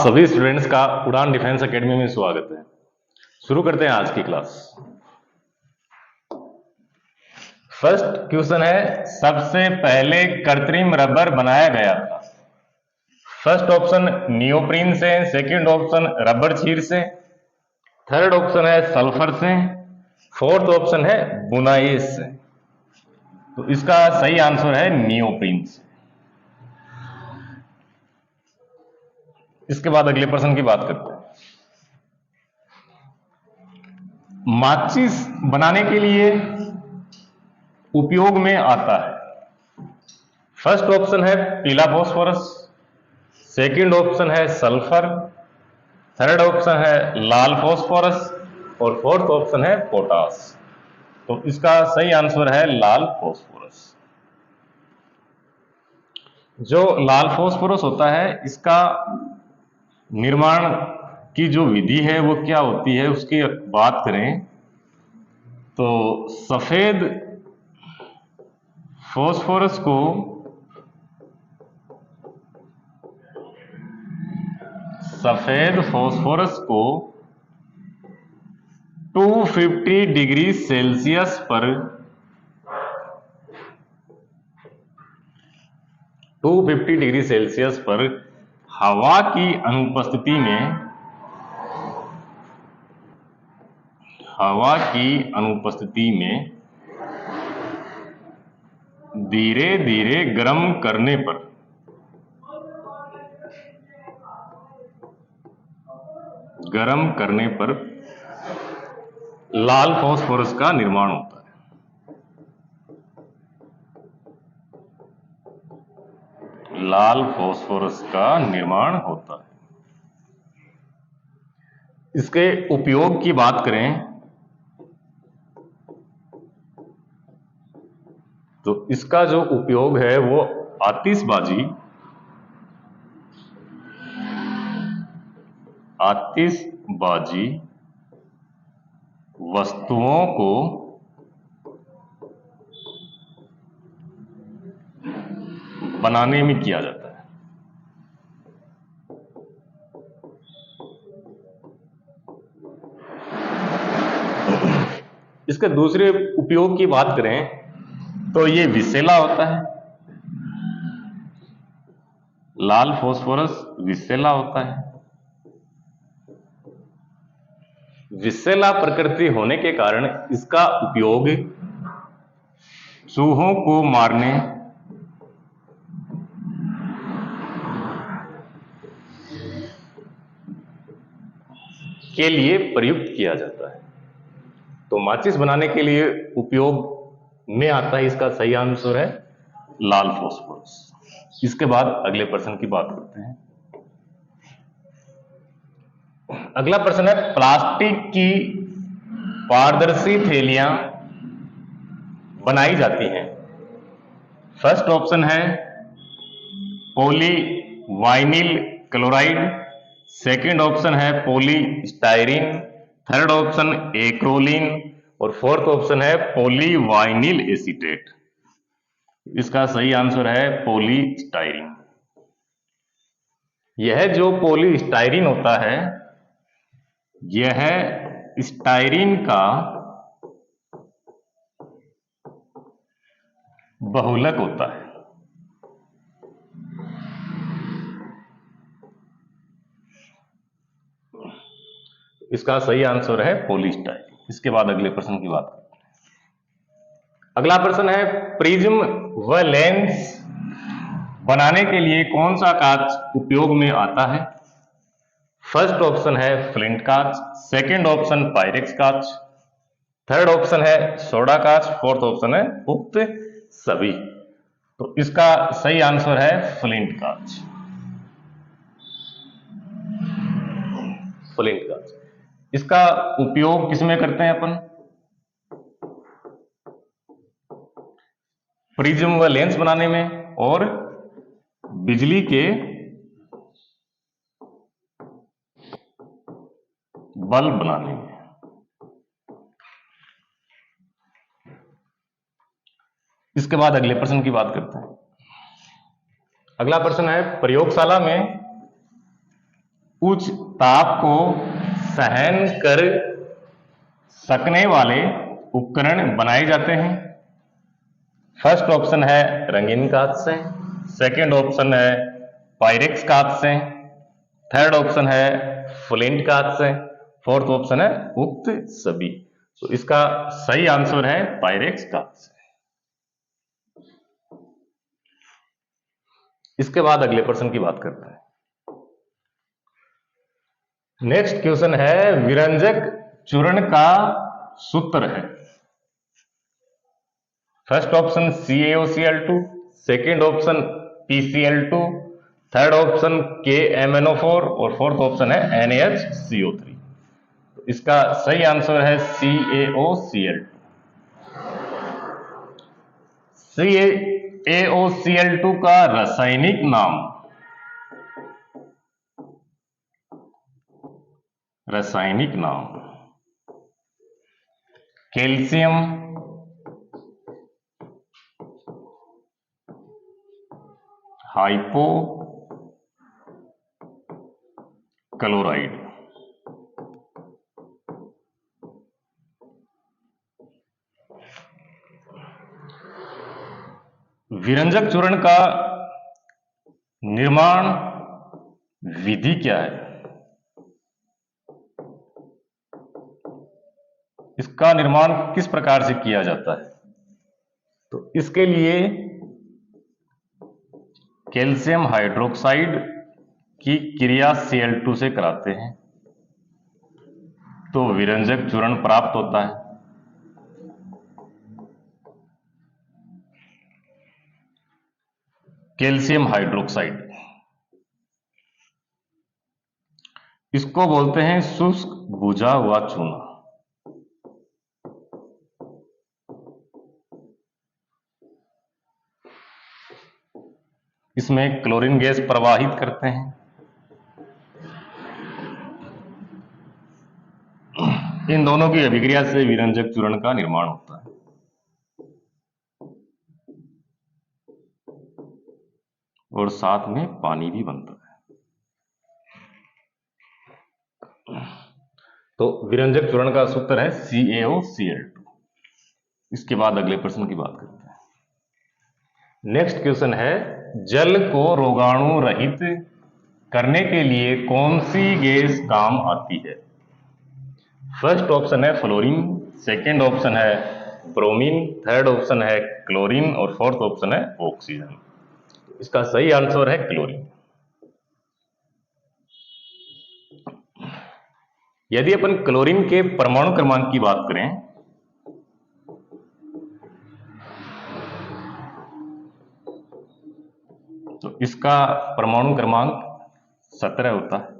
सभी स्टूडेंट्स का उड़ान डिफेंस एकेडमी में स्वागत है। शुरू करते हैं आज की क्लास। फर्स्ट क्वेश्चन है, सबसे पहले कृत्रिम रबर बनाया गया था। फर्स्ट ऑप्शन नियोप्रीन से, सेकंड ऑप्शन रबर चीर से, थर्ड ऑप्शन है सल्फर से, फोर्थ ऑप्शन है बुनाई से। तो इसका सही आंसर है नियोप्रीन से। इसके बाद अगले प्रश्न की बात करते हैं। माचिस बनाने के लिए उपयोग में आता है। फर्स्ट ऑप्शन है पीला फास्फोरस, सेकंड ऑप्शन है सल्फर, थर्ड ऑप्शन है लाल फास्फोरस और फोर्थ ऑप्शन है पोटास। तो इसका सही आंसर है लाल फास्फोरस। जो लाल फास्फोरस होता है, इसका निर्माण की जो विधि है वो क्या होती है, उसकी बात करें तो सफेद फास्फोरस को सफेद फास्फोरस को 250 डिग्री सेल्सियस पर 250 डिग्री सेल्सियस पर हवा की अनुपस्थिति में धीरे धीरे गर्म करने पर लाल फास्फोरस का निर्माण होता है। लाल फास्फोरस का निर्माण होता है। इसके उपयोग की बात करें तो इसका जो उपयोग है वो आतिशबाजी वस्तुओं को बनाने में किया जाता है। इसके दूसरे उपयोग की बात करें तो ये विषैला होता है। लाल फास्फोरस विषैला होता है। विषैला प्रकृति होने के कारण इसका उपयोग चूहों को मारने के लिए प्रयुक्त किया जाता है। तो माचिस बनाने के लिए उपयोग में आता है। इसका सही आंसर है लाल फास्फोरस। इसके बाद अगले प्रश्न की बात करते हैं। अगला प्रश्न है, प्लास्टिक की पारदर्शी थैलियां बनाई जाती हैं। फर्स्ट ऑप्शन है पॉलीवाइनिल क्लोराइड, सेकंड ऑप्शन है पॉलीस्टायरीन, थर्ड ऑप्शन एक्रोलीन और फोर्थ ऑप्शन है पॉलीवाइनिल एसीटेट। इसका सही आंसर है पॉलीस्टायरीन। यह जो पॉलीस्टायरीन होता है, यह स्टायरीन का बहुलक होता है। इसका सही आंसर है पॉलीस्टायरीन। इसके बाद अगले प्रश्न की बात करते हैं। अगला प्रश्न है, प्रिज्म व लेंस बनाने के लिए कौन सा कांच उपयोग में आता है। फर्स्ट ऑप्शन है फ्लिंट कांच, सेकंड ऑप्शन पायरेक्स कांच, थर्ड ऑप्शन है सोडा कांच, फोर्थ ऑप्शन है उक्त सभी। तो इसका सही आंसर है फ्लिंट कांच। फ्लिंट कांच। इसका उपयोग किसमें करते हैं अपन? प्रिज्म व लेंस बनाने में और बिजली के बल्ब बनाने में। इसके बाद अगले प्रश्न की बात करते हैं। अगला प्रश्न है, प्रयोगशाला में उच्च ताप को सहन कर सकने वाले उपकरण बनाए जाते हैं। फर्स्ट ऑप्शन है रंगीन कांच से, सेकंड ऑप्शन है पायरेक्स कांच से, थर्ड ऑप्शन है फ्लिंट कांच से, फोर्थ ऑप्शन है उक्त सभी। तो इसका सही आंसर है पायरेक्स कांच से। इसके बाद अगले प्रश्न की बात करते हैं। नेक्स्ट क्वेश्चन है विरंजक चूर्ण का सूत्र है। First option CaOCl2, second option PCl2, third option KMnO4 और फोर्थ ऑप्शन है NaHCO3। तो इसका सही आंसर है CaOCl2। CaOCl2 का रासायनिक नाम, कैल्शियम हाइपो क्लोराइड। विरंजक चूर्ण का निर्माण विधि क्या है? इसका निर्माण किस प्रकार से किया जाता है? तो इसके लिए कैल्शियम हाइड्रोक्साइड की क्रिया Cl2 से कराते हैं तो विरंजक चूर्ण प्राप्त होता है। कैल्शियम हाइड्रोक्साइड, इसको बोलते हैं शुष्क बुझा हुआ चूना। इसमें क्लोरीन गैस प्रवाहित करते हैं। इन दोनों की अभिक्रिया से विरंजक चूर्ण का निर्माण होता है। और साथ में पानी भी बनता है। तो विरंजक चूर्ण का सूत्र है CaOCl2। इसके बाद अगले प्रश्न की बात करते हैं। नेक्स्ट क्वेश्चन है जल को रोगाणु रहित करने के लिए कौन सी गैस काम आती है? फर्स्ट ऑप्शन है फ्लोरीन, सेकेंड ऑप्शन है ब्रोमीन, थर्ड ऑप्शन है क्लोरीन और फोर्थ ऑप्शन है ऑक्सीजन। इसका सही आंसर है क्लोरीन। यदि अपन क्लोरीन के परमाणु क्रमांक की बात करें तो इसका परमाणु क्रमांक 17 होता है।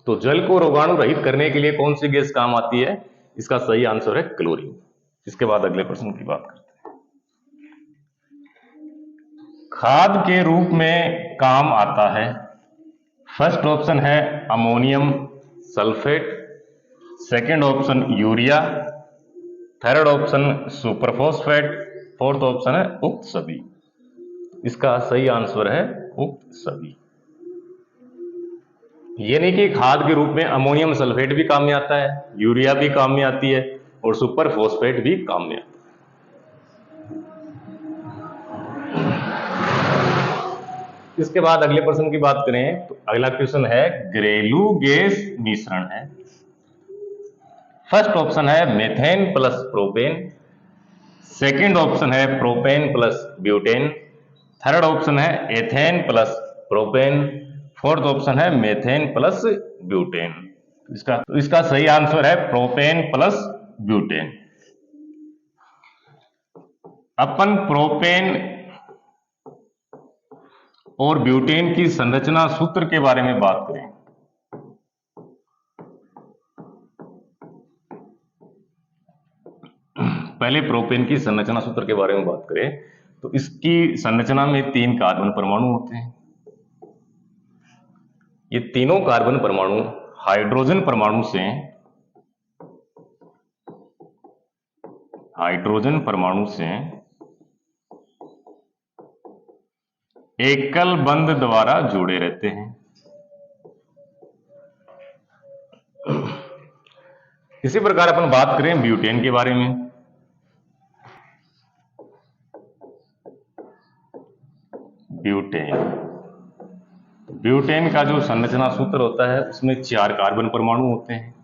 तो जल को रोगाणु रहित करने के लिए कौन सी गैस काम आती है? इसका सही आंसर है क्लोरीन। इसके बाद अगले प्रश्न की बात करते हैं। खाद के रूप में काम आता है। फर्स्ट ऑप्शन है ammonium sulphate, second option urea, third option superphosphate, fourth option है उक्त सभी। इसका सही आंसर है उक्त सभी। यानी कि खाद के रूप में अमोनियम सल्फेट भी काम में आता है, यूरिया भी काम में आती है और सुपर फॉस्फेट भी काम में आता है। इसके बाद अगले प्रश्न की बात करें तो अगला क्वेश्चन है घरेलू गैस मिश्रण है। फर्स्ट ऑप्शन है methane plus propane, second option है propane plus butane, third option है ethane plus propane, fourth option है मेथेन प्लस ब्यूटेन। इसका सही आंसर है प्रोपेन प्लस ब्यूटेन। अपन प्रोपेन और ब्यूटेन की संरचना सूत्र के बारे में बात करें पहले प्रोपेन की संरचना सूत्र के बारे में बात करें तो इसकी संरचना में 3 कार्बन परमाणु होते हैं। ये तीनों कार्बन परमाणु हाइड्रोजन परमाणु से एकल बंध द्वारा जुड़े रहते हैं। इसी प्रकार अपन बात करें ब्यूटेन के बारे में। ब्यूटेन का जो संरचना सूत्र होता है उसमें 4 कार्बन परमाणु होते हैं।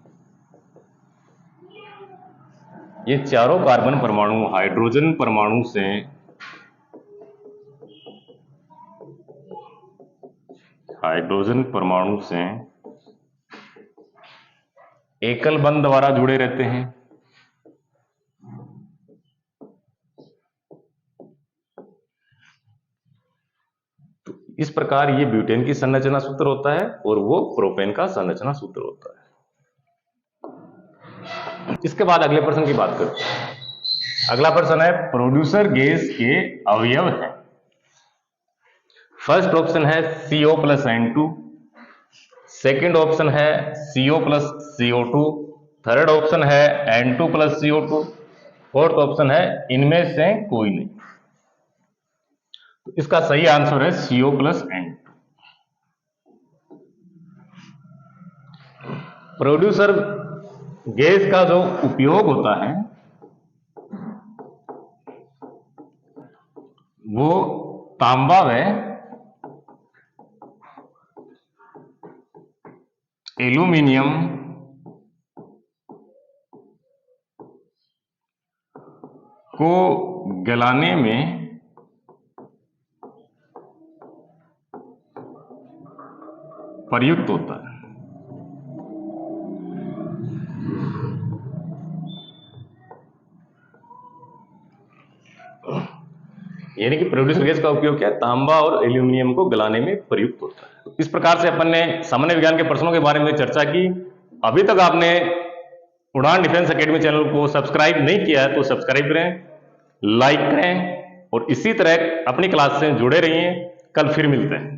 ये चारों कार्बन परमाणु हाइड्रोजन परमाणु से एकल बंध द्वारा जुड़े रहते हैं। तो इस प्रकार ये ब्यूटेन की संरचना सूत्र होता है और वो प्रोपेन का संरचना सूत्र होता है। इसके बाद अगले प्रश्न की बात करते हैं। अगला प्रश्न है प्रोड्यूसर गैस के अवयव हैं। फर्स्ट ऑप्शन है CO plus N2, second option है CO plus CO2, third option है N2 plus CO2, fourth option है इनमें से कोई नहीं। तो इसका सही आंसर है CO plus N2। Producer gas का जो उपयोग होता है वो तांबा व एल्यूमिनियम को गलाने में प्रयुक्त होता है। यानी कि प्रोड्यूसर गैस का उपयोग क्या है? तांबा और एल्यूमिनियम को गलाने में प्रयुक्त होता है। इस प्रकार से अपन ने सामान्य विज्ञान के प्रश्नों के बारे में चर्चा की। अभी तक आपने उड़ान डिफेंस एकेडमी चैनल को सब्सक्राइब नहीं किया है तो सब्सक्राइब करें, लाइक करें और इसी तरह अपनी क्लास से जुड़े रहिए। कल फिर मिलते हैं।